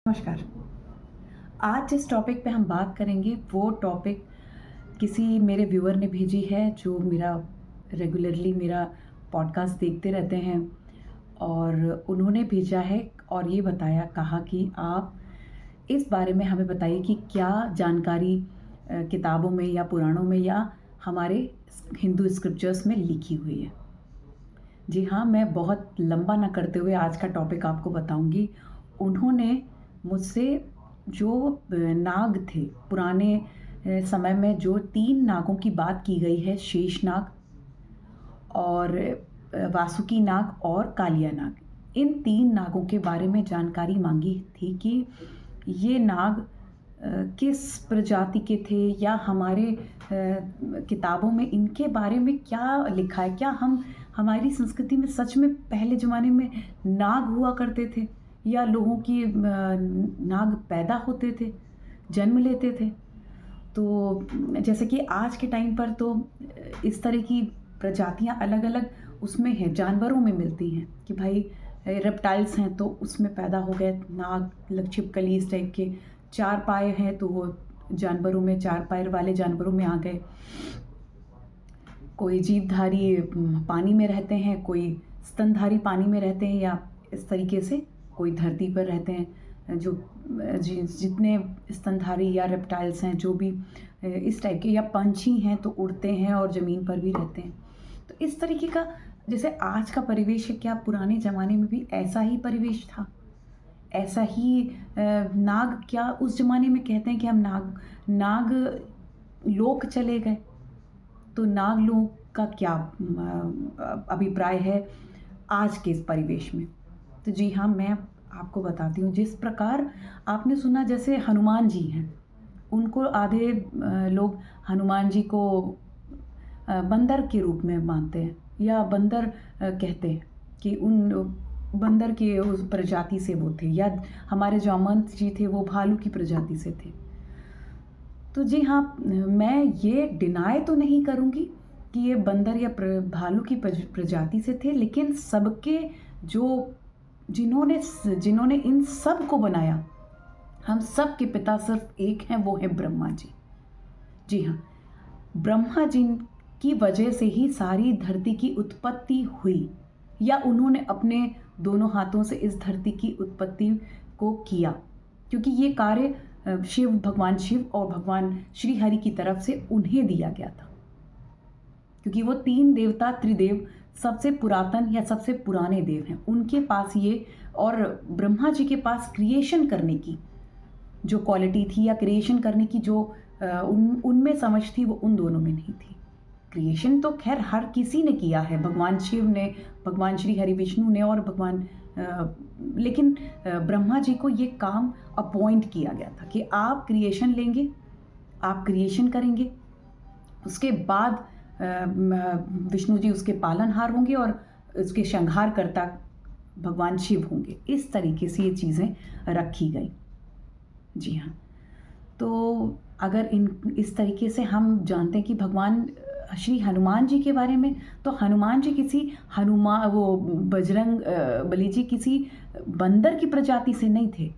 नमस्कार। आज जिस टॉपिक पे हम बात करेंगे वो टॉपिक किसी मेरे व्यूअर ने भेजी है जो मेरा रेगुलरली मेरा पॉडकास्ट देखते रहते हैं और उन्होंने भेजा है और ये कहा कि आप इस बारे में हमें बताइए कि क्या जानकारी किताबों में या पुराणों में या हमारे हिंदू स्क्रिप्चर्स में लिखी हुई है। जी हाँ, मैं बहुत लंबा ना करते हुए आज का टॉपिक आपको बताऊंगी। उन्होंने मुझसे जो नाग थे पुराने समय में, जो 3 नागों की बात की गई है, शेषनाग और वासुकी नाग और कालिया नाग, इन 3 नागों के बारे में जानकारी मांगी थी कि ये नाग किस प्रजाति के थे या हमारे किताबों में इनके बारे में क्या लिखा है। क्या हमारी संस्कृति में सच में पहले ज़माने में नाग हुआ करते थे या लोगों की नाग पैदा होते थे, जन्म लेते थे। तो जैसे कि आज के टाइम पर तो इस तरह की प्रजातियां अलग अलग उसमें हैं, जानवरों में मिलती हैं कि भाई रेप्टाइल्स हैं तो उसमें पैदा हो गए नाग, छिपकली, इस टाइप के। 4 पाए हैं तो वो जानवरों में, 4 पैर वाले जानवरों में आ गए। कोई जीवधारी पानी में रहते हैं, कोई स्तनधारी पानी में रहते हैं, या इस तरीके से कोई धरती पर रहते हैं। जो जितने स्तनधारी या रेप्टाइल्स हैं, जो भी इस टाइप के, या पंछी हैं तो उड़ते हैं और ज़मीन पर भी रहते हैं। तो इस तरीके का जैसे आज का परिवेश है, क्या पुराने ज़माने में भी ऐसा ही परिवेश था? ऐसा ही नाग, क्या उस ज़माने में कहते हैं कि हम नाग लोक चले गए, तो नाग लोक का क्या अभिप्राय है आज के इस परिवेश में? तो जी हाँ, मैं आपको बताती हूँ। जिस प्रकार आपने सुना, जैसे हनुमान जी हैं, उनको आधे लोग हनुमान जी को बंदर के रूप में मानते हैं या बंदर कहते हैं कि उन बंदर के उस प्रजाति से वो थे, या हमारे जो अमंत जी थे वो भालू की प्रजाति से थे। तो जी हाँ, मैं ये डिनाई तो नहीं करूँगी कि ये बंदर या भालू की प्रजाति से थे, लेकिन सबके जो जिन्होंने इन सब को बनाया, हम सब के पिता सिर्फ एक हैं, वो है ब्रह्मा जी। जी हाँ, ब्रह्मा जी की वजह से ही सारी धरती की उत्पत्ति हुई, या उन्होंने अपने दोनों हाथों से इस धरती की उत्पत्ति को किया, क्योंकि ये कार्य भगवान शिव और भगवान श्री हरि की तरफ से उन्हें दिया गया था, क्योंकि वो 3 देवता त्रिदेव सबसे पुरातन या सबसे पुराने देव हैं। उनके पास ये, और ब्रह्मा जी के पास क्रिएशन करने की जो क्वालिटी थी या क्रिएशन करने की जो उनमें समझ थी, वो उन दोनों में नहीं थी। क्रिएशन तो खैर हर किसी ने किया है, भगवान शिव ने, भगवान श्री हरि विष्णु ने और भगवान लेकिन ब्रह्मा जी को ये काम अपॉइंट किया गया था कि आप क्रिएशन लेंगे, आप क्रिएशन करेंगे, उसके बाद विष्णु जी उसके पालनहार होंगे और उसके संहारकर्ता भगवान शिव होंगे। इस तरीके से ये चीज़ें रखी गई। जी हाँ, तो अगर इस तरीके से हम जानते हैं कि भगवान श्री हनुमान जी के बारे में, तो हनुमान जी किसी वो बजरंग बली जी किसी बंदर की प्रजाति से नहीं थे।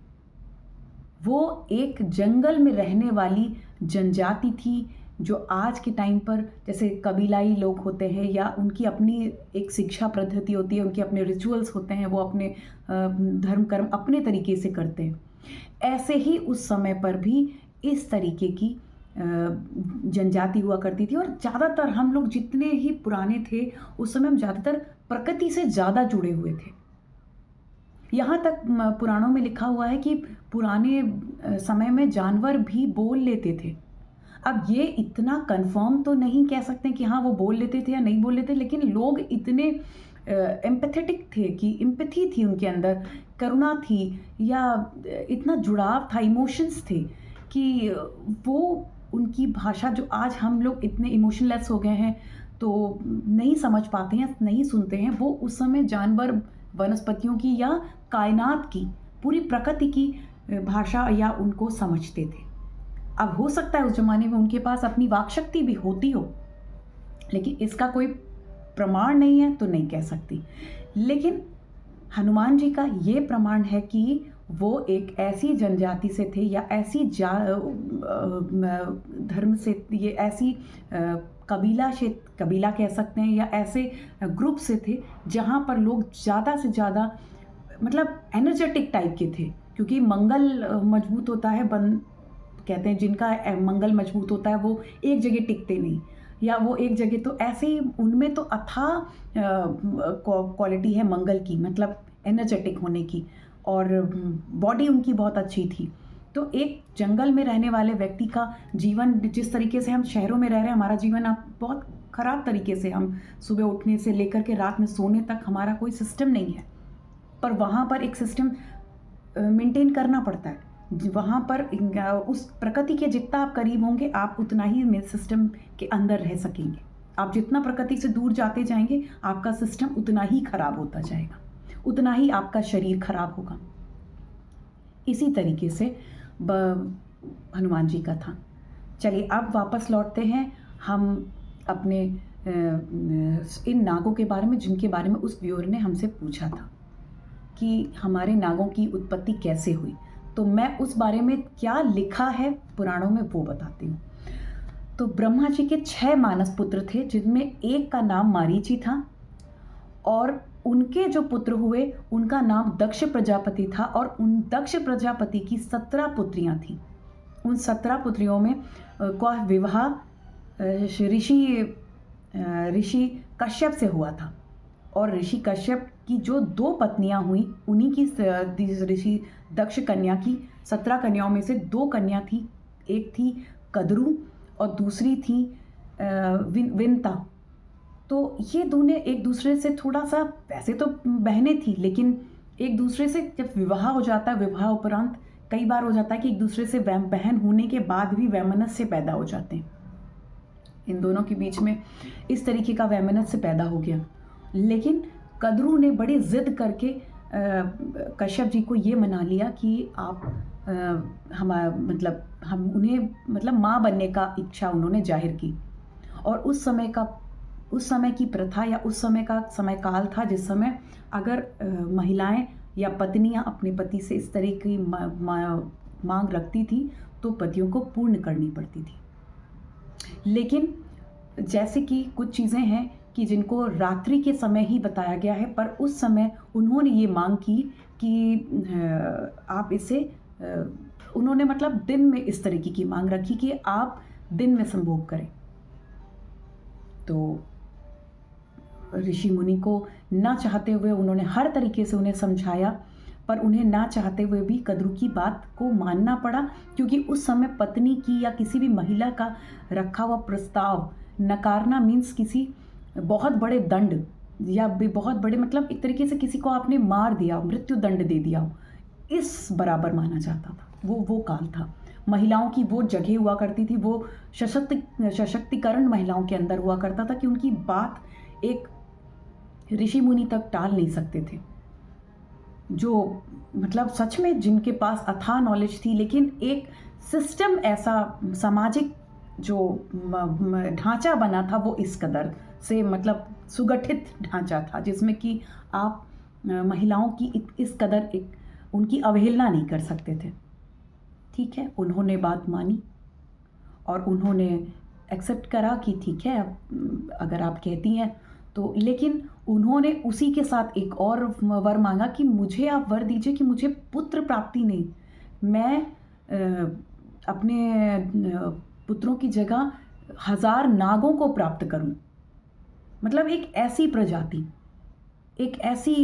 वो एक जंगल में रहने वाली जनजाति थी, जो आज के टाइम पर जैसे कबीलाई लोग होते हैं, या उनकी अपनी एक शिक्षा पद्धति होती है, उनके अपने रिचुअल्स होते हैं, वो अपने धर्म कर्म अपने तरीके से करते हैं। ऐसे ही उस समय पर भी इस तरीके की जनजाति हुआ करती थी। और ज़्यादातर हम लोग जितने ही पुराने थे उस समय, हम ज़्यादातर प्रकृति से ज़्यादा जुड़े हुए थे। यहाँ तक पुराणों में लिखा हुआ है कि पुराने समय में जानवर भी बोल लेते थे। अब ये इतना कंफर्म तो नहीं कह सकते कि हाँ वो बोल लेते थे या नहीं बोल लेते, लेकिन लोग इतने एम्पैथेटिक थे कि एम्पैथी थी उनके अंदर, करुणा थी, या इतना जुड़ाव था, इमोशंस थे कि वो उनकी भाषा, जो आज हम लोग इतने इमोशनलेस हो गए हैं तो नहीं समझ पाते हैं, नहीं सुनते हैं, वो उस समय जानवर, वनस्पतियों की या कायनात की, पूरी प्रकृति की भाषा या उनको समझते थे। अब हो सकता है उस जमाने में उनके पास अपनी वाक शक्ति भी होती हो, लेकिन इसका कोई प्रमाण नहीं है तो नहीं कह सकती। लेकिन हनुमान जी का ये प्रमाण है कि वो एक ऐसी जनजाति से थे या ऐसी धर्म से, ये ऐसी कबीला कह सकते हैं, या ऐसे ग्रुप से थे जहाँ पर लोग ज़्यादा से ज़्यादा मतलब एनर्जेटिक टाइप के थे, क्योंकि मंगल मजबूत होता है, कहते हैं जिनका मंगल मजबूत होता है वो एक जगह टिकते नहीं, या वो एक जगह, तो ऐसे ही उनमें तो अथाह क्वालिटी है मंगल की, मतलब एनर्जेटिक होने की, और बॉडी उनकी बहुत अच्छी थी। तो एक जंगल में रहने वाले व्यक्ति का जीवन, जिस तरीके से हम शहरों में रह रहे हैं, हमारा जीवन अब बहुत ख़राब तरीके से, हम सुबह उठने से लेकर के रात में सोने तक हमारा कोई सिस्टम नहीं है, पर वहाँ पर एक सिस्टम मेंटेन करना पड़ता है। वहाँ पर उस प्रकृति के जितना आप करीब होंगे, आप उतना ही सिस्टम के अंदर रह सकेंगे। आप जितना प्रकृति से दूर जाते जाएंगे, आपका सिस्टम उतना ही खराब होता जाएगा, उतना ही आपका शरीर खराब होगा। इसी तरीके से हनुमान जी का था। चलिए अब वापस लौटते हैं हम अपने इन नागों के बारे में, जिनके बारे में उस व्यूअर ने हमसे पूछा था कि हमारे नागों की उत्पत्ति कैसे हुई। तो मैं उस बारे में क्या लिखा है पुराणों में वो बताती हूँ। तो ब्रह्मा जी के 6 मानस पुत्र थे, जिनमें एक का नाम मारीची था, और उनके जो पुत्र हुए उनका नाम दक्ष प्रजापति था, और उन दक्ष प्रजापति की 17 पुत्रियाँ थीं। उन 17 पुत्रियों में का विवाह ऋषि कश्यप से हुआ था, और ऋषि कश्यप की जो 2 पत्नियां हुई, उन्हीं की ऋषि दक्ष कन्या की 17 कन्याओं में से 2 कन्या थी। एक थी कद्रू और दूसरी थी विनता। तो ये दोनों एक दूसरे से थोड़ा सा, वैसे तो बहनें थी, लेकिन एक दूसरे से जब विवाह हो जाता है, विवाह उपरांत कई बार हो जाता है कि एक दूसरे से बहन होने के बाद भी वैमनस्य पैदा हो जाते हैं। इन दोनों के बीच में इस तरीके का वैमनस्य पैदा हो गया। लेकिन कद्रू ने बड़ी ज़िद करके कश्यप जी को ये मना लिया कि आप हम उन्हें माँ बनने का इच्छा उन्होंने जाहिर की। और उस समय की प्रथा या उस समय का समय काल था जिस समय अगर महिलाएं या पत्नियां अपने पति से इस तरह की मांग रखती थी तो पतियों को पूर्ण करनी पड़ती थी। लेकिन जैसे कि कुछ चीज़ें हैं कि जिनको रात्रि के समय ही बताया गया है, पर उस समय उन्होंने ये मांग की कि आप इसे, उन्होंने दिन में इस तरीके की मांग रखी कि आप दिन में संभोग करें। तो ऋषि मुनि को ना चाहते हुए उन्होंने हर तरीके से उन्हें समझाया, पर उन्हें ना चाहते हुए भी कद्रू की बात को मानना पड़ा, क्योंकि उस समय पत्नी की या किसी भी महिला का रखा हुआ प्रस्ताव नकारना मीन्स किसी बहुत बड़े दंड या बहुत बड़े एक तरीके से किसी को आपने मार दिया, मृत्यु दंड दे दिया हो, इस बराबर माना जाता था। वो काल था। महिलाओं की वो जगह हुआ करती थी, वो सशक्तिकरण महिलाओं के अंदर हुआ करता था कि उनकी बात एक ऋषि मुनि तक टाल नहीं सकते थे, जो सच में जिनके पास अथाह नॉलेज थी। लेकिन एक सिस्टम ऐसा सामाजिक जो ढांचा बना था वो इस कदर से सुगठित ढांचा था, जिसमें कि आप महिलाओं की इस कदर उनकी अवहेलना नहीं कर सकते थे। ठीक है, उन्होंने बात मानी और उन्होंने एक्सेप्ट करा कि ठीक है, अगर आप कहती हैं तो। लेकिन उन्होंने उसी के साथ एक और वर मांगा कि मुझे आप वर दीजिए कि मुझे पुत्र प्राप्ति नहीं, मैं अपने पुत्रों की जगह 1000 नागों को प्राप्त करूं। एक ऐसी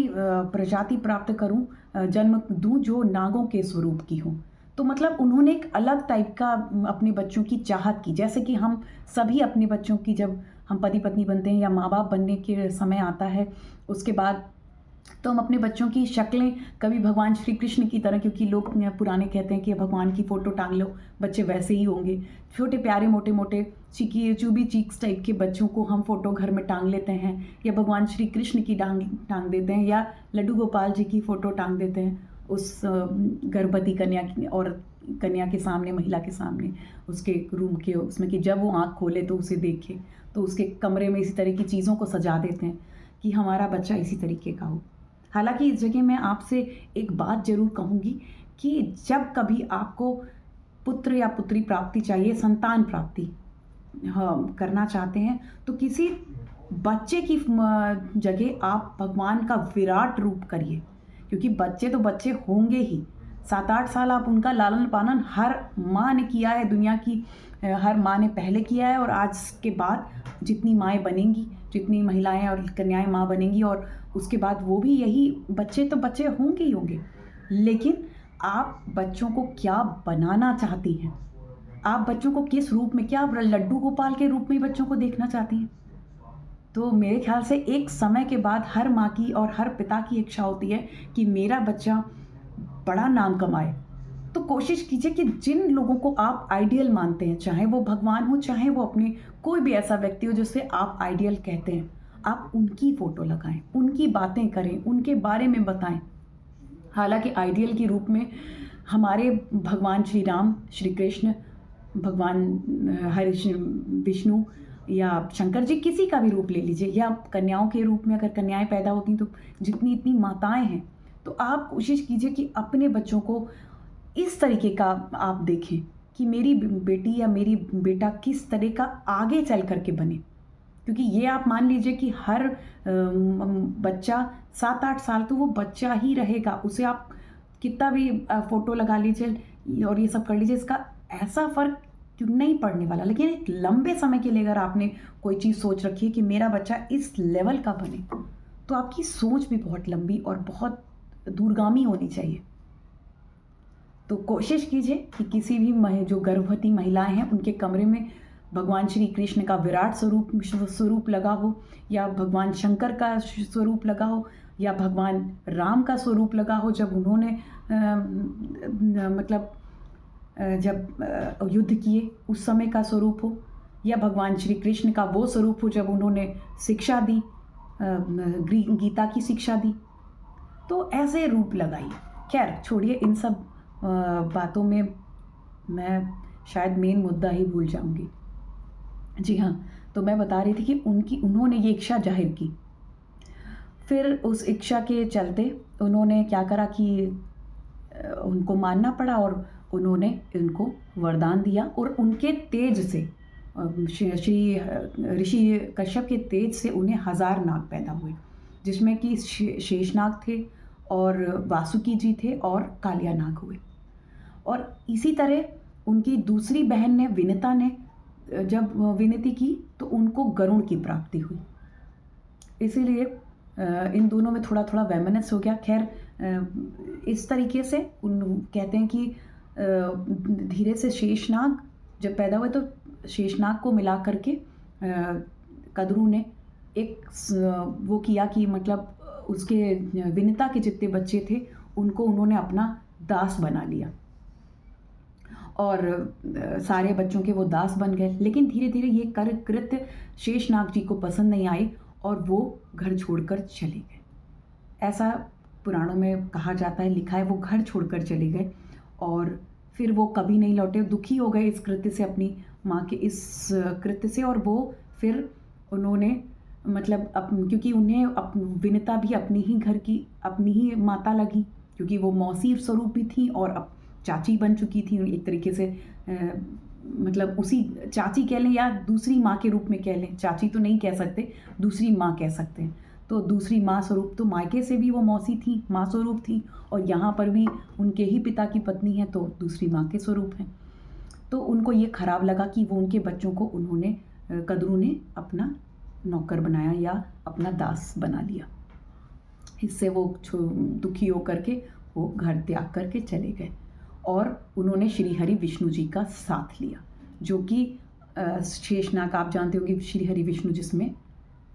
प्रजाति प्राप्त करूं, जन्म दूं जो नागों के स्वरूप की हो। तो उन्होंने एक अलग टाइप का अपने बच्चों की चाहत की, जैसे कि हम सभी अपने बच्चों की, जब हम पति पत्नी बनते हैं या माँ बाप बनने के समय आता है, उसके बाद तो हम अपने बच्चों की शक्लें कभी भगवान श्री कृष्ण की तरह, क्योंकि लोग पुराने कहते हैं कि भगवान की फ़ोटो टांग लो, बच्चे वैसे ही होंगे। छोटे प्यारे मोटे मोटे चूबी चीक्स टाइप के बच्चों को हम फ़ोटो घर में टांग लेते हैं, या भगवान श्री कृष्ण की टांग देते हैं, या लड्डू गोपाल जी की फ़ोटो टांग देते हैं उस गर्भवती कन्या के सामने, महिला के सामने, उसके रूम के उसमें, कि जब वो आँख खोले तो उसे देखे, तो उसके कमरे में इसी तरह की चीज़ों को सजा देते हैं कि हमारा बच्चा इसी तरीके का हो। हालांकि इस जगह मैं आपसे एक बात ज़रूर कहूँगी कि जब कभी आपको पुत्र या पुत्री प्राप्ति चाहिए, संतान प्राप्ति हाँ करना चाहते हैं, तो किसी बच्चे की जगह आप भगवान का विराट रूप करिए, क्योंकि बच्चे तो बच्चे होंगे ही। 7-8 साल आप उनका लालन पालन हर माँ ने किया है, दुनिया की हर माँ ने पहले किया है, और आज के बाद जितनी माएँ बनेंगी, जितनी महिलाएं और कन्याएं माँ बनेंगी, और उसके बाद वो भी यही बच्चे तो बच्चे होंगे ही होंगे। लेकिन आप बच्चों को क्या बनाना चाहती हैं? आप बच्चों को किस रूप में, क्या आप लड्डू गोपाल के रूप में बच्चों को देखना चाहती हैं? तो मेरे ख्याल से एक समय के बाद हर माँ की और हर पिता की इच्छा होती है कि मेरा बच्चा बड़ा नाम कमाए। तो कोशिश कीजिए कि जिन लोगों को आप आइडियल मानते हैं, चाहे वो भगवान हो, चाहे वो अपने कोई भी ऐसा व्यक्ति हो जिसे आप आइडियल कहते हैं, आप उनकी फ़ोटो लगाएं, उनकी बातें करें, उनके बारे में बताएं। हालांकि आइडियल के रूप में हमारे भगवान श्री राम, श्री कृष्ण, भगवान हरि विष्णु या शंकर जी, किसी का भी रूप ले लीजिए, या कन्याओं के रूप में अगर कन्याएं पैदा होती तो जितनी इतनी माताएं हैं, तो आप कोशिश कीजिए कि अपने बच्चों को इस तरीके का आप देखें कि मेरी बेटी या मेरी बेटा किस तरह का आगे चल कर के बने। क्योंकि ये आप मान लीजिए कि हर बच्चा 7-8 साल तो वो बच्चा ही रहेगा, उसे आप कितना भी फ़ोटो लगा लीजिए और ये सब कर लीजिए, इसका ऐसा फ़र्क क्यों नहीं पड़ने वाला। लेकिन एक लंबे समय के लिए अगर आपने कोई चीज़ सोच रखी है कि मेरा बच्चा इस लेवल का बने, तो आपकी सोच भी बहुत लंबी और बहुत दूरगामी होनी चाहिए। तो कोशिश कीजिए कि किसी भी जो गर्भवती महिलाएं हैं उनके कमरे में भगवान श्री कृष्ण का विराट स्वरूप लगा हो, या भगवान शंकर का स्वरूप लगा हो, या भगवान राम का स्वरूप लगा हो जब उन्होंने जब युद्ध किए उस समय का स्वरूप हो, या भगवान श्री कृष्ण का वो स्वरूप हो जब उन्होंने शिक्षा दी, गीता की शिक्षा दी। तो ऐसे रूप लगाइए। खैर छोड़िए, इन सब बातों में मैं शायद मेन मुद्दा ही भूल जाऊंगी। जी हाँ, तो मैं बता रही थी कि उन्होंने ये इच्छा जाहिर की। फिर उस इच्छा के चलते उन्होंने क्या करा कि उनको मानना पड़ा, और उन्होंने इनको वरदान दिया, और उनके तेज से श्री ऋषि कश्यप के तेज से उन्हें 1000 नाग पैदा हुए, जिसमें कि शेषनाग थे और वासुकी जी थे और कालिया नाग हुए। और इसी तरह उनकी दूसरी बहन ने, विनता ने, जब विनती की तो उनको गरुड़ की प्राप्ति हुई। इसीलिए इन दोनों में थोड़ा थोड़ा वैमनस्य हो गया। खैर इस तरीके से कहते हैं कि धीरे से शेषनाग जब पैदा हुए तो शेषनाग को मिला करके कद्रू ने एक वो किया कि मतलब उसके विनता के जितने बच्चे थे उनको उन्होंने अपना दास बना लिया, और सारे बच्चों के वो दास बन गए। लेकिन धीरे धीरे ये कृत्य शेषनाग जी को पसंद नहीं आई और वो घर छोड़कर चले गए। ऐसा पुराणों में कहा जाता है, लिखा है, वो घर छोड़कर चले गए और फिर वो कभी नहीं लौटे। दुखी हो गए इस कृत्य से, अपनी माँ के इस कृत्य से, और वो फिर उन्होंने मतलब क्योंकि उन्हें विनता भी अपनी ही घर की अपनी ही माता लगी, क्योंकि वो मौसी स्वरूप भी थी और अब चाची बन चुकी थी एक तरीके से। मतलब उसी चाची कह लें या दूसरी माँ के रूप में कह लें, चाची तो नहीं कह सकते, दूसरी माँ कह सकते हैं। तो दूसरी माँ स्वरूप, तो मायके से भी वो मौसी थी, माँ स्वरूप थी, और यहाँ पर भी उनके ही पिता की पत्नी है तो दूसरी माँ के स्वरूप हैं। तो उनको ये खराब लगा कि वो उनके बच्चों को उन्होंने कद्रू ने अपना नौकर बनाया या अपना दास बना लिया। इससे वो दुखी होकर के वो घर त्याग करके चले गए और उन्होंने श्री हरि विष्णु जी का साथ लिया, जो कि शेषनाग आप जानते होंगे, श्री हरि विष्णु जिसमें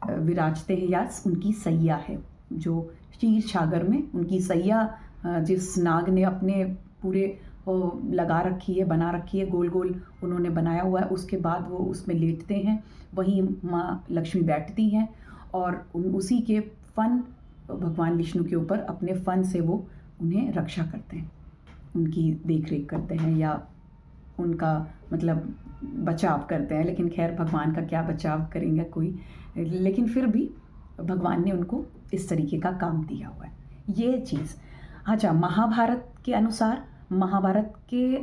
विराजते हैं, या उनकी सैया है, जो क्षीर सागर में उनकी सैया जिस नाग ने अपने पूरे लगा रखी है, बना रखी है, गोल गोल उन्होंने बनाया हुआ है, उसके बाद वो उसमें लेटते हैं, वहीं माँ लक्ष्मी बैठती हैं और उसी के फन भगवान विष्णु के ऊपर अपने फन से वो उन्हें रक्षा करते हैं, उनकी देख रेख करते हैं या उनका मतलब बचाव करते हैं। लेकिन खैर भगवान का क्या बचाव करेंगे कोई, लेकिन फिर भी भगवान ने उनको इस तरीके का काम दिया हुआ है। ये चीज़ अच्छा, महाभारत के अनुसार महाभारत के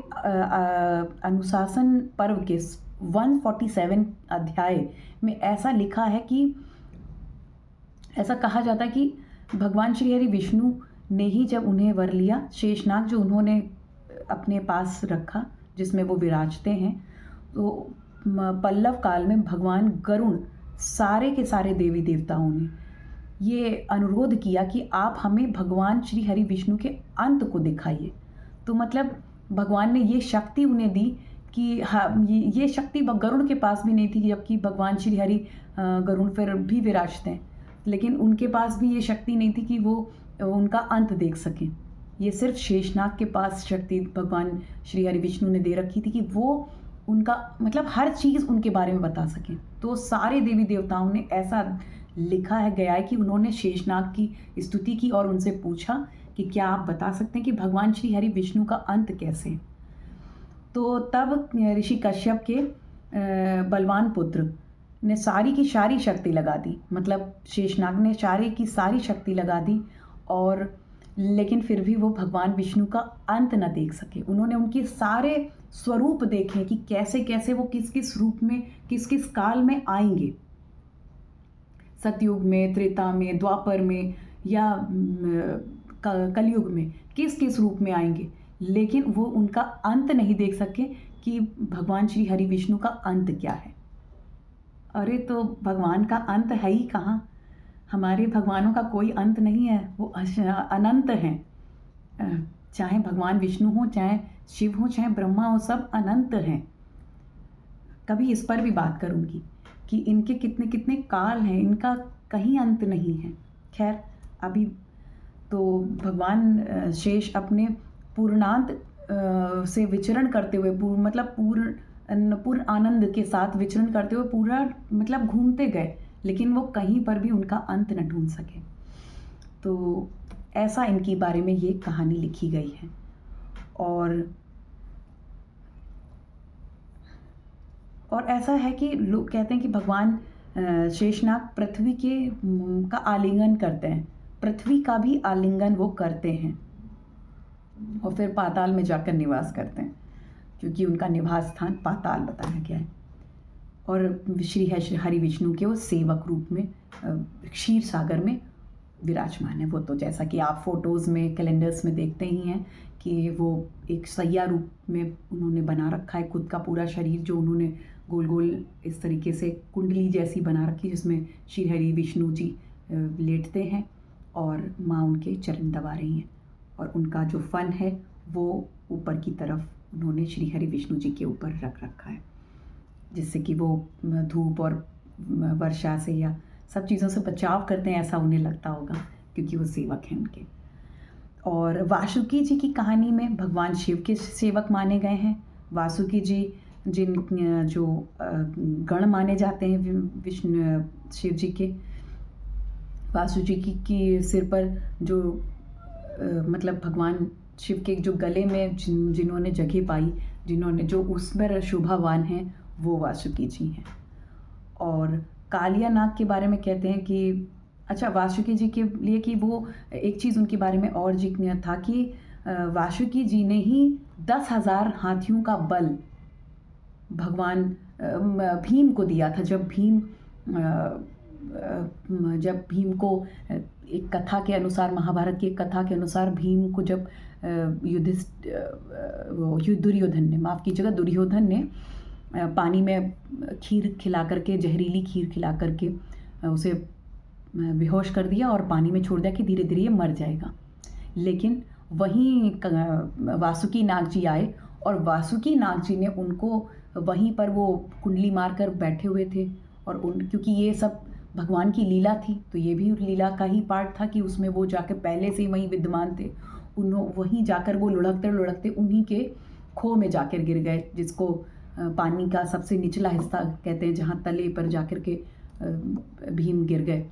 अनुशासन पर्व के 147 अध्याय में ऐसा लिखा है कि ऐसा कहा जाता है कि भगवान श्री हरि विष्णु ने ही जब उन्हें वर लिया, शेषनाग जो उन्होंने अपने पास रखा जिसमें वो विराजते हैं, तो पल्लव काल में भगवान गरुण सारे के सारे देवी देवताओं ने ये अनुरोध किया कि आप हमें भगवान श्री हरि विष्णु के अंत को दिखाइए। तो मतलब भगवान ने ये शक्ति उन्हें दी कि हाँ, ये शक्ति गरुड़ के पास भी नहीं थी, जबकि भगवान श्री हरि गरुड़ फिर भी विराजते हैं, लेकिन उनके पास भी ये शक्ति नहीं थी कि वो उनका अंत देख सकें। ये सिर्फ शेषनाग के पास शक्ति भगवान श्री हरि विष्णु ने दे रखी थी कि वो उनका मतलब हर चीज़ उनके बारे में बता सकें। तो सारे देवी देवताओं ने ऐसा लिखा है गया है कि उन्होंने शेषनाग की स्तुति की और उनसे पूछा कि क्या आप बता सकते हैं कि भगवान श्री हरि विष्णु का अंत कैसे है। तो तब ऋषि कश्यप के बलवान पुत्र ने सारी की सारी शक्ति लगा दी, मतलब शेषनाग ने सारी की सारी शक्ति लगा दी, और लेकिन फिर भी वो भगवान विष्णु का अंत न देख सके। उन्होंने उनके सारे स्वरूप देखे कि कैसे कैसे वो किस किस रूप में किस किस काल में आएंगे, सतयुग में, त्रेता में, द्वापर में या कलयुग में किस किस रूप में आएंगे, लेकिन वो उनका अंत नहीं देख सके कि भगवान श्री हरि विष्णु का अंत क्या है। अरे तो भगवान का अंत है ही कहाँ, हमारे भगवानों का कोई अंत नहीं है, वो अनंत हैं। चाहे भगवान विष्णु हो, चाहे शिव हो, चाहे ब्रह्मा हो, सब अनंत हैं। कभी इस पर भी बात करूँगी कि इनके कितने कितने काल हैं, इनका कहीं अंत नहीं है। खैर, अभी तो भगवान शेष अपने पूर्णांत से विचरण करते हुए मतलब पूर्ण आनंद के साथ विचरण करते हुए पूरा मतलब घूमते गए, लेकिन वो कहीं पर भी उनका अंत न ढूंढ सके। तो ऐसा इनके बारे में ये कहानी लिखी गई है। और ऐसा है कि लोग कहते हैं कि भगवान शेषनाग पृथ्वी के का आलिंगन करते हैं, पृथ्वी का भी आलिंगन वो करते हैं और फिर पाताल में जाकर निवास करते हैं, क्योंकि उनका निवास स्थान पाताल बताया गया है। और श्री हरि विष्णु के वो सेवक रूप में क्षीर सागर में विराजमान है। वो तो जैसा कि आप फोटोज़ में, कैलेंडर्स में देखते ही हैं कि वो एक सैया रूप में उन्होंने बना रखा है खुद का पूरा शरीर, जो उन्होंने गोल गोल इस तरीके से कुंडली जैसी बना रखी, जिसमें श्री हरि विष्णु जी लेटते हैं और माँ उनके चरण दबा रही हैं, और उनका जो फन है वो ऊपर की तरफ उन्होंने श्री हरि विष्णु जी के ऊपर रख रखा है, जिससे कि वो धूप और वर्षा से या सब चीज़ों से बचाव करते हैं, ऐसा उन्हें लगता होगा, क्योंकि वो सेवक हैं उनके। और वासुकी जी की कहानी में भगवान शिव के सेवक माने गए हैं। वासुकी जी जो गण माने जाते हैं विष्णु शिव जी के, वासुकी की सिर पर जो मतलब भगवान शिव के जो गले में जिन्होंने जगह पाई, जिन्होंने जो उस पर शोभावान हैं, वो वासुकी जी हैं। और कालिया नाग के बारे में कहते हैं कि अच्छा, वासुकी जी के लिए कि वो एक चीज़ उनके बारे में और जिक्र था कि वासुकी जी ने ही 10,000 हाथियों का बल भगवान भीम को दिया था। जब भीम को एक कथा के अनुसार, महाभारत की एक कथा के अनुसार, भीम को जब दुर्योधन ने पानी में खीर खिला करके, जहरीली खीर खिला करके उसे बेहोश कर दिया और पानी में छोड़ दिया कि धीरे धीरे ये मर जाएगा। लेकिन वहीं वासुकी नाग जी आए और वासुकी नाग जी ने उनको वहीं पर वो कुंडली मारकर बैठे हुए थे, और क्योंकि ये सब भगवान की लीला थी, तो ये भी लीला का ही पार्ट था कि उसमें वो जाकर पहले से ही वहीं विद्यमान थे। वहीं जाकर वो लुढ़कते लुढ़कते उन्हीं के खो में जाकर गिर गए, जिसको पानी का सबसे निचला हिस्सा कहते हैं, जहाँ तले पर जाकर के भीम गिर गए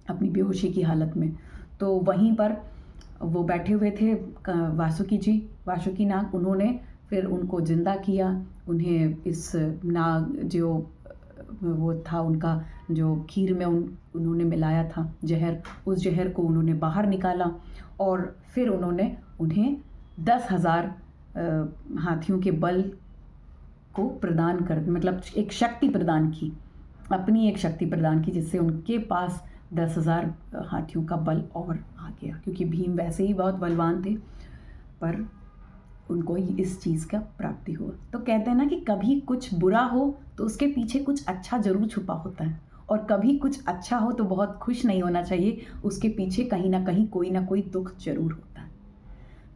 अपनी बेहोशी की हालत में। तो वहीं पर वो बैठे हुए थे वासुकी नाग। उन्होंने फिर उनको जिंदा किया, उन्हें इस नाग जो वो था उनका जो खीर में उन्होंने मिलाया था जहर, उस जहर को उन्होंने बाहर निकाला और फिर उन्होंने उन्हें 10,000 हाथियों के बल को प्रदान कर, मतलब एक शक्ति प्रदान की, अपनी एक शक्ति प्रदान की, जिससे उनके पास 10,000 हाथियों का बल और आ गया। क्योंकि भीम वैसे ही बहुत बलवान थे, पर उनको इस चीज़ का प्राप्ति हुआ। तो कहते हैं ना कि कभी कुछ बुरा हो तो उसके पीछे कुछ अच्छा ज़रूर छुपा होता है, और कभी कुछ अच्छा हो तो बहुत खुश नहीं होना चाहिए, उसके पीछे कहीं ना कहीं कोई ना कोई दुख जरूर होता है।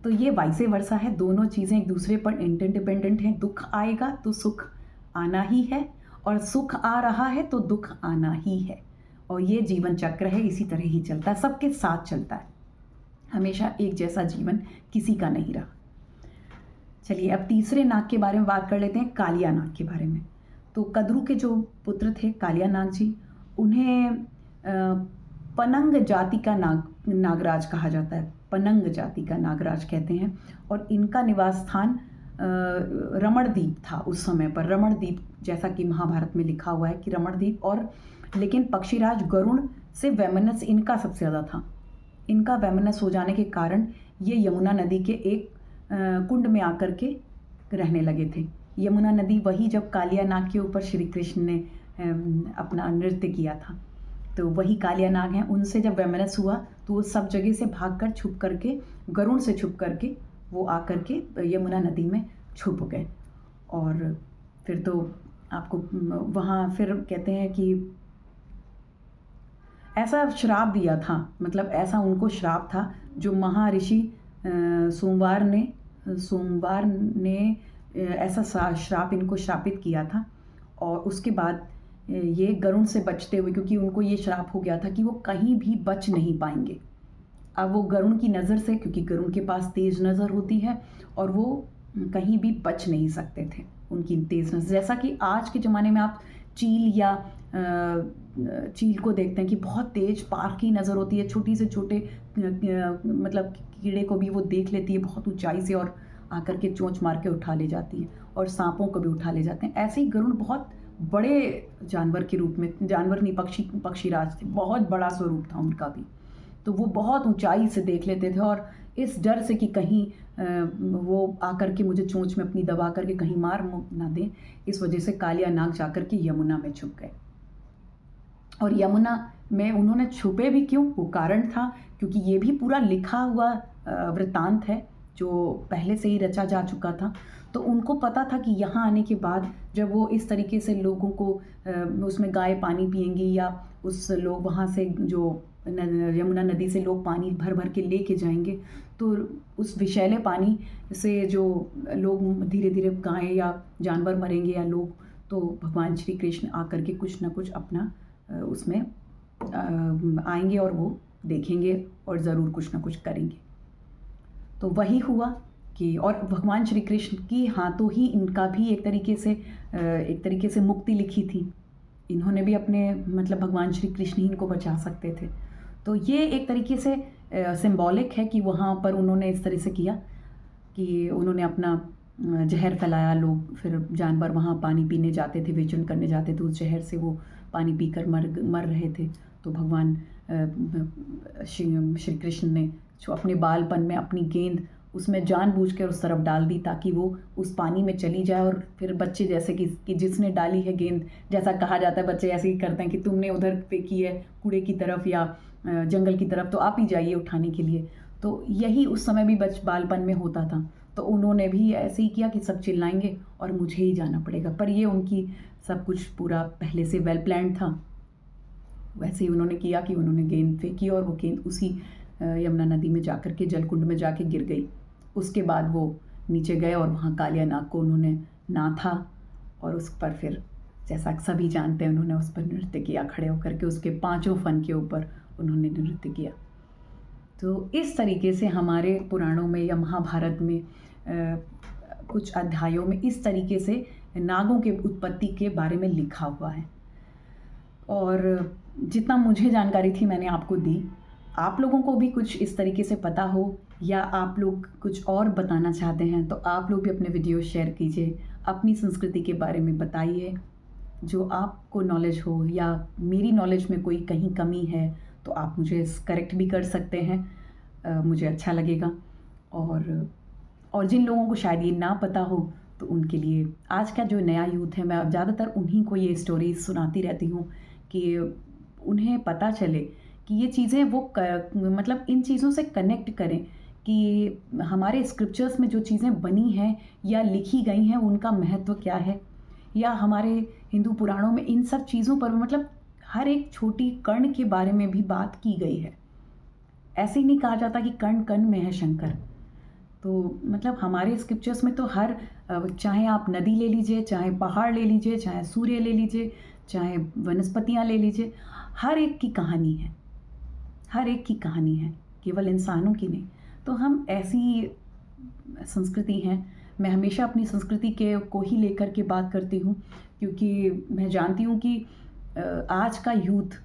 तो ये वाइसे वर्सा है, दोनों चीज़ें एक दूसरे पर इंटरडिपेंडेंट हैं। दुख आएगा तो सुख आना ही है, और सुख आ रहा है तो दुख आना ही है, और ये जीवन चक्र है, इसी तरह ही चलता है, सबके साथ चलता है, हमेशा एक जैसा जीवन किसी का नहीं रहा। चलिए अब तीसरे नाग के बारे में बात कर लेते हैं, कालिया नाग के बारे में। तो कद्रू के जो पुत्र थे कालिया नाग जी, उन्हें पनंग जाति का नागराज कहा जाता है, पनंग जाति का नागराज कहते हैं। और इनका निवास स्थान रमणद्वीप था उस समय पर, रमणद्वीप, जैसा कि महाभारत में लिखा हुआ है कि रमणद्वीप। और लेकिन पक्षीराज गरुण से वैमनस्य इनका सबसे ज़्यादा था। इनका वैमनस्य हो जाने के कारण ये यमुना नदी के एक कुंड में आकर के रहने लगे थे। यमुना नदी वही जब कालिया नाग के ऊपर श्री कृष्ण ने अपना नृत्य किया था, तो वही कालिया नाग हैं। उनसे जब वैमनस्य हुआ तो वो सब जगह से भागकर छुप करके, गरुण से छुप करके वो आकर के यमुना नदी में छुप गए। और फिर तो आपको वहाँ फिर कहते हैं कि ऐसा श्राप दिया था, मतलब ऐसा उनको श्राप था जो महर्षि सोमवार ने ऐसा श्राप इनको श्रापित किया था। और उसके बाद ये गरुण से बचते हुए, क्योंकि उनको ये श्राप हो गया था कि वो कहीं भी बच नहीं पाएंगे। अब वो गरुण की नज़र से, क्योंकि गरुण के पास तेज नज़र होती है और वो कहीं भी बच नहीं सकते थे उनकी तेज नज़र। जैसा कि आज के ज़माने में आप चील या चील को देखते हैं कि बहुत तेज पार की नज़र होती है, छोटी से छोटे मतलब कीड़े को भी वो देख लेती है बहुत ऊंचाई से, और आकर के चोंच मार के उठा ले जाती है, और सांपों को भी उठा ले जाते हैं। ऐसे ही गरुण बहुत बड़े जानवर के रूप में, जानवर नहीं, पक्षीराज थे, बहुत बड़ा स्वरूप था उनका भी। तो वो बहुत ऊंचाई से देख लेते थे, और इस डर से कि कहीं वो आकर के मुझे चोंच में अपनी दबा करके कहीं मार ना दें, इस वजह से कालिया नाग जाकर के यमुना में छुप गए। और यमुना में उन्होंने छुपे भी क्यों, वो कारण था, क्योंकि ये भी पूरा लिखा हुआ वृत्तांत है जो पहले से ही रचा जा चुका था। तो उनको पता था कि यहाँ आने के बाद जब वो इस तरीके से लोगों को उसमें गाय पानी पिएंगी, या उस लोग वहाँ से जो यमुना नदी से लोग पानी भर भर के लेके जाएंगे, तो उस विषैले पानी से जो लोग धीरे धीरे गाय या जानवर मरेंगे या लोग, तो भगवान श्री कृष्ण आकर के कुछ ना कुछ अपना उसमें आएंगे और वो देखेंगे और ज़रूर कुछ ना कुछ करेंगे। तो वही हुआ कि, और भगवान श्री कृष्ण की हाथों ही इनका भी एक तरीके से मुक्ति लिखी थी। इन्होंने भी अपने, मतलब भगवान श्री कृष्ण ही इनको बचा सकते थे। तो ये एक तरीके से सिंबॉलिक है कि वहाँ पर उन्होंने इस तरह से किया कि उन्होंने अपना जहर फैलाया। लोग फिर जानवर वहाँ पानी पीने जाते थे, विचरण करने जाते थे, उस जहर से वो पानी पीकर मर रहे थे। तो भगवान श्री कृष्ण ने जो अपने बालपन में अपनी गेंद उसमें जानबूझकर उस तरफ डाल दी, ताकि वो उस पानी में चली जाए। और फिर बच्चे जैसे कि जिसने डाली है गेंद, जैसा कहा जाता है बच्चे ऐसे ही करते हैं कि तुमने उधर फेंकी है कूड़े की तरफ या जंगल की तरफ, तो आप ही जाइए उठाने के लिए। तो यही उस समय भी बालपन में होता था। तो उन्होंने भी ऐसे ही किया कि सब चिल्लाएंगे और मुझे ही जाना पड़ेगा। पर ये उनकी सब कुछ पूरा पहले से वेल प्लान्ड था। वैसे ही उन्होंने किया कि उन्होंने गेंद फेंकी और वो गेंद उसी यमुना नदी में जाकर के जलकुंड में जाके गिर गई। उसके बाद वो नीचे गए और वहाँ कालिया नाग को उन्होंने नाथा, और उस पर फिर जैसा सभी जानते हैं उन्होंने उस पर नृत्य किया, खड़े होकर के उसके 5 फन के ऊपर उन्होंने नृत्य किया। तो इस तरीके से हमारे पुराणों में या महाभारत में कुछ अध्यायों में इस तरीके से नागों के उत्पत्ति के बारे में लिखा हुआ है। और जितना मुझे जानकारी थी मैंने आपको दी। आप लोगों को भी कुछ इस तरीके से पता हो या आप लोग कुछ और बताना चाहते हैं तो आप लोग भी अपने वीडियो शेयर कीजिए, अपनी संस्कृति के बारे में बताइए। जो आपको नॉलेज हो या मेरी नॉलेज में कोई कहीं कमी है तो आप मुझे करेक्ट भी कर सकते हैं, मुझे अच्छा लगेगा। और और जिन लोगों को शायद ये ना पता हो तो उनके लिए आज का जो नया यूथ है, मैं अब ज़्यादातर उन्हीं को ये स्टोरीज सुनाती रहती हूँ कि उन्हें पता चले कि ये चीज़ें वो मतलब इन चीज़ों से कनेक्ट करें कि हमारे स्क्रिप्चर्स में जो चीज़ें बनी हैं या लिखी गई हैं उनका महत्व क्या है, या हमारे हिंदू पुराणों में इन सब चीज़ों पर मतलब हर एक छोटी कण के बारे में भी बात की गई है। ऐसे ही नहीं कहा जाता कि कण कण में है शंकर। तो मतलब हमारे स्क्रिप्चर्स में तो हर चाहे आप नदी ले लीजिए, चाहे पहाड़ ले लीजिए, चाहे सूर्य ले लीजिए, चाहे वनस्पतियाँ ले लीजिए, हर एक की कहानी है, हर एक की कहानी है, केवल इंसानों की नहीं। तो हम ऐसी संस्कृति हैं। मैं हमेशा अपनी संस्कृति के को ही लेकर के बात करती हूँ, क्योंकि मैं जानती हूँ कि आज का यूथ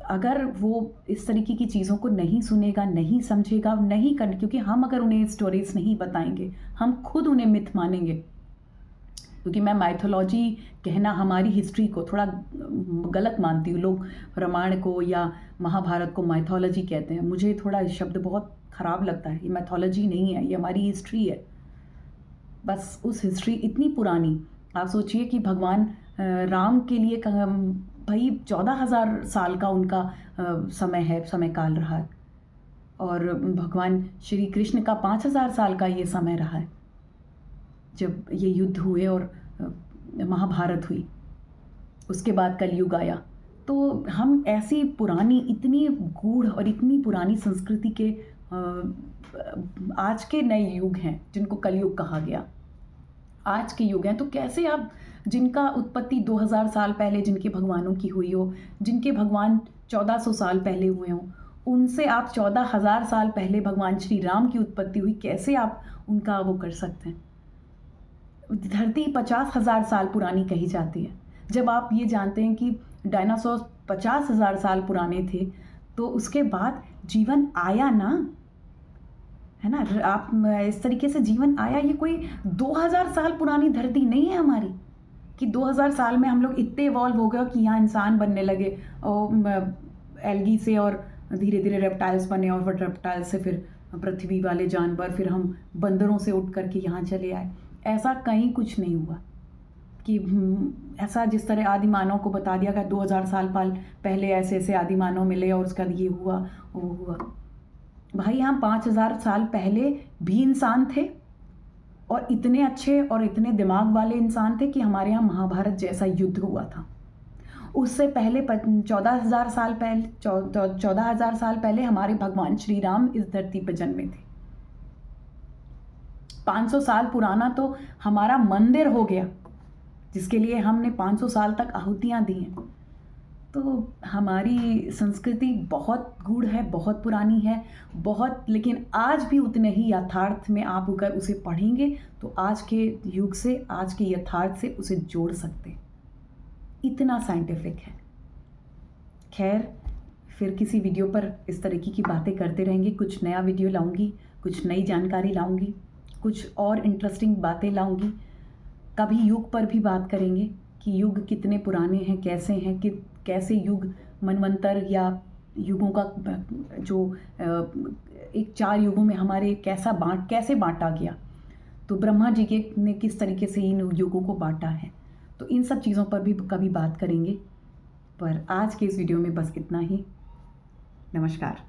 अगर वो इस तरीके की चीज़ों को नहीं सुनेगा, नहीं समझेगा, नहीं कर, क्योंकि हम अगर उन्हें स्टोरीज नहीं बताएंगे, हम खुद उन्हें मिथ मानेंगे। क्योंकि मैं माइथोलॉजी कहना हमारी हिस्ट्री को थोड़ा गलत मानती हूँ। लोग रामायण को या महाभारत को माइथोलॉजी कहते हैं, मुझे थोड़ा शब्द बहुत ख़राब लगता है। ये मैथोलॉजी नहीं है, ये हमारी हिस्ट्री है। बस उस हिस्ट्री इतनी पुरानी, आप सोचिए कि भगवान राम के लिए भाई 14,000 साल का उनका समय है, समय काल रहा है, और भगवान श्री कृष्ण का 5,000 साल का ये समय रहा है जब ये युद्ध हुए और महाभारत हुई। उसके बाद कलयुग आया। तो हम ऐसी पुरानी, इतनी गूढ़ और इतनी पुरानी संस्कृति के आज के नए युग हैं जिनको कलयुग कहा गया, आज के युग हैं। तो कैसे आप, जिनका उत्पत्ति 2000 साल पहले जिनके भगवानों की हुई हो, जिनके भगवान 1400 साल पहले हुए हों, उनसे आप 14,000 साल पहले भगवान श्री राम की उत्पत्ति हुई, कैसे आप उनका वो कर सकते हैं? धरती 50,000 साल पुरानी कही जाती है। जब आप ये जानते हैं कि डायनासोर 50,000 साल पुराने थे, तो उसके बाद जीवन आया ना, है ना? आप इस तरीके से जीवन आया। ये कोई 2000 साल पुरानी धरती नहीं है हमारी कि 2000 साल में हम लोग इतने इवॉल्व हो गए कि यहाँ इंसान बनने लगे, और एल्गी से और धीरे धीरे रेप्टाइल्स बने, और फिर रेप्टाइल से फिर पृथ्वी वाले जानवर, फिर हम बंदरों से उठ करके यहाँ चले आए। ऐसा कहीं कुछ नहीं हुआ कि ऐसा जिस तरह आदिमानव को बता दिया गया 2000 साल पहले ऐसे ऐसे आदिमानव मिले और उसका ये हुआ वो हुआ। भाई हम 5000 साल पहले भी इंसान थे, और इतने अच्छे और इतने दिमाग वाले इंसान थे कि हमारे यहाँ महाभारत जैसा युद्ध हुआ था। उससे पहले 14,000 साल पहले हमारे भगवान श्री राम इस धरती पर जन्मे थे। 500 साल पुराना तो हमारा मंदिर हो गया, जिसके लिए हमने 500 साल तक आहुतियाँ दी हैं। तो हमारी संस्कृति बहुत गूढ़ है, बहुत पुरानी है, बहुत, लेकिन आज भी उतने ही यथार्थ में आप अगर उसे पढ़ेंगे तो आज के युग से, आज के यथार्थ से उसे जोड़ सकते, इतना साइंटिफिक है। खैर, फिर किसी वीडियो पर इस तरीके की बातें करते रहेंगे। कुछ नया वीडियो लाऊंगी, कुछ नई जानकारी लाऊंगी, कुछ और इंटरेस्टिंग बातें लाऊंगी। कभी युग पर भी बात करेंगे कि युग कितने पुराने हैं, कैसे हैं, कि कैसे युग मनवंतर या युगों का जो एक 4 युगों में हमारे कैसे बांटा गया। तो ब्रह्मा जी के ने किस तरीके से इन युगों को बांटा है। तो इन सब चीज़ों पर भी कभी बात करेंगे। पर आज के इस वीडियो में बस इतना ही। नमस्कार।